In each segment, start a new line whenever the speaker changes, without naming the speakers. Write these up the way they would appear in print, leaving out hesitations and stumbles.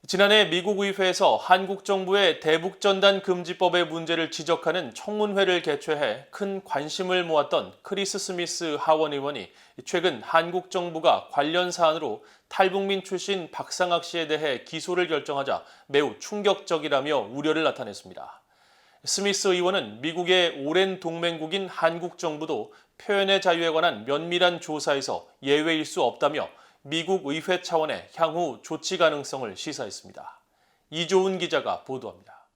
지난해 미국 의회에서 한국 정부의 대북전단 금지법의 문제를 지적하는 청문회를 개최해 큰 관심을 모았던 크리스 스미스 하원 의원이 최근 한국 정부가 관련 사안으로 탈북민 출신 박상학 씨에 대해 기소를 결정하자 매우 충격적이라며 우려를 나타냈습니다. 스미스 의원은 미국의 오랜 동맹국인 한국 정부도 표현의 자유에 관한 면밀한 조사에서 예외일 수 없다며 미국 의회 차원의 향후 조치 가능성을 시사했습니다. 이조은 기자가 보도합니다.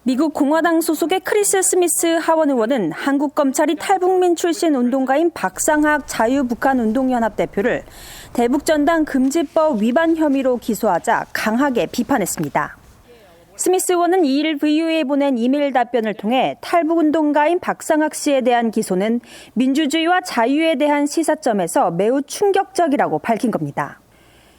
미국 공화당 소속의 크리스 스미스 하원 의원은 한국 검찰이 탈북민 출신 운동가인 박상학 자유북한운동연합 대표를 대북전단 금지법 위반 혐의로 기소하자 강하게 비판했습니다. 스미스 의원은 2일 VOA에 보낸 이메일 답변을 통해 탈북운동가인 박상학 씨에 대한 기소는 민주주의와 자유에 대한 시사점에서 매우 충격적이라고 밝힌 겁니다.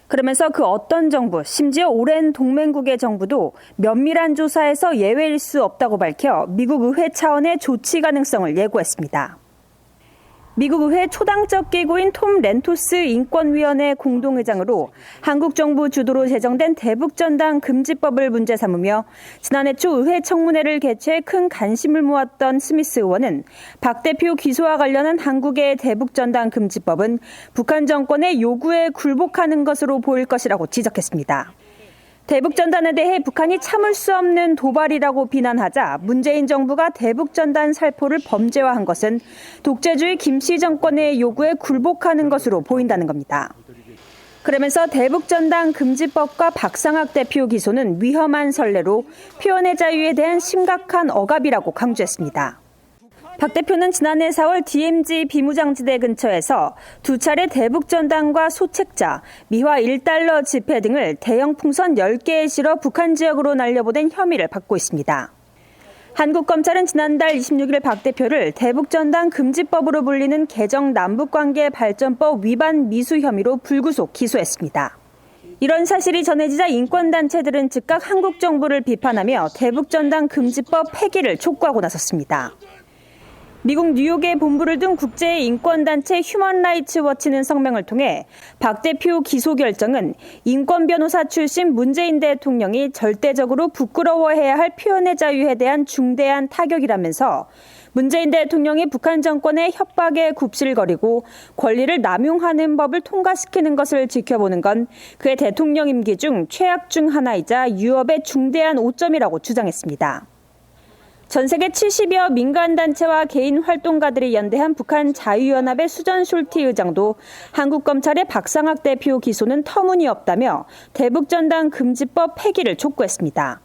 그러면서 그 어떤 정부, 심지어 오랜 동맹국의 정부도 면밀한 조사에서 예외일 수 없다고 밝혀 미국 의회 차원의 조치 가능성을 예고했습니다. 미국 의회 초당적 기구인 톰 렌토스 인권위원회 공동의장으로 한국 정부 주도로 제정된 대북전단 금지법을 문제 삼으며 지난해 초 의회 청문회를 개최해 큰 관심을 모았던 스미스 의원은 박 대표 기소와 관련한 한국의 대북전단 금지법은 북한 정권의 요구에 굴복하는 것으로 보일 것이라고 지적했습니다. 대북전단에 대해 북한이 참을 수 없는 도발이라고 비난하자 문재인 정부가 대북전단 살포를 범죄화한 것은 독재주의 김씨 정권의 요구에 굴복하는 것으로 보인다는 겁니다. 그러면서 대북전단 금지법과 박상학 대표 기소는 위험한 선례로 표현의 자유에 대한 심각한 억압이라고 강조했습니다. 박 대표는 지난해 4월 DMZ 비무장지대 근처에서 두 차례 대북전단과 소책자, 미화 1달러 지폐 등을 대형 풍선 10개에 실어 북한 지역으로 날려보낸 혐의를 받고 있습니다. 한국 검찰은 지난달 26일 박 대표를 대북전단 금지법으로 불리는 개정 남북관계 발전법 위반 미수 혐의로 불구속 기소했습니다. 이런 사실이 전해지자 인권단체들은 즉각 한국 정부를 비판하며 대북전단 금지법 폐기를 촉구하고 나섰습니다. 미국 뉴욕에 본부를 둔 국제인권단체 휴먼라이츠 워치는 성명을 통해 박 대표 기소 결정은 인권변호사 출신 문재인 대통령이 절대적으로 부끄러워해야 할 표현의 자유에 대한 중대한 타격이라면서 문재인 대통령이 북한 정권의 협박에 굽실거리고 권리를 남용하는 법을 통과시키는 것을 지켜보는 건 그의 대통령 임기 중 최악 중 하나이자 유업의 중대한 오점이라고 주장했습니다. 전 세계 70여 민간단체와 개인 활동가들이 연대한 북한 자유연합의 수전 숄티 의장도 한국 검찰의 박상학 대표 기소는 터무니없다며 대북전단 금지법 폐기를 촉구했습니다.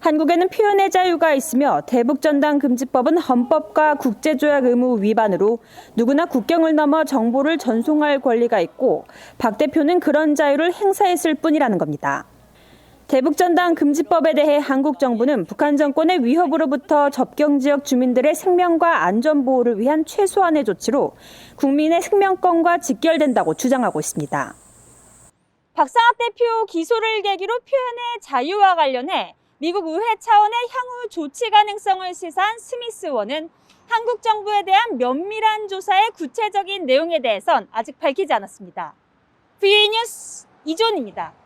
한국에는 표현의 자유가 있으며 대북전단 금지법은 헌법과 국제조약 의무 위반으로 누구나 국경을 넘어 정보를 전송할 권리가 있고 박 대표는 그런 자유를 행사했을 뿐이라는 겁니다. 대북전단 금지법에 대해 한국 정부는 북한 정권의 위협으로부터 접경지역 주민들의 생명과 안전보호를 위한 최소한의 조치로 국민의 생명권과 직결된다고 주장하고 있습니다. 박상학 대표 기소를 계기로 표현의 자유와 관련해 미국 의회 차원의 향후 조치 가능성을 시사한 스미스 의원은 한국 정부에 대한 면밀한 조사의 구체적인 내용에 대해선 아직 밝히지 않았습니다. VOA 뉴스 이조은입니다.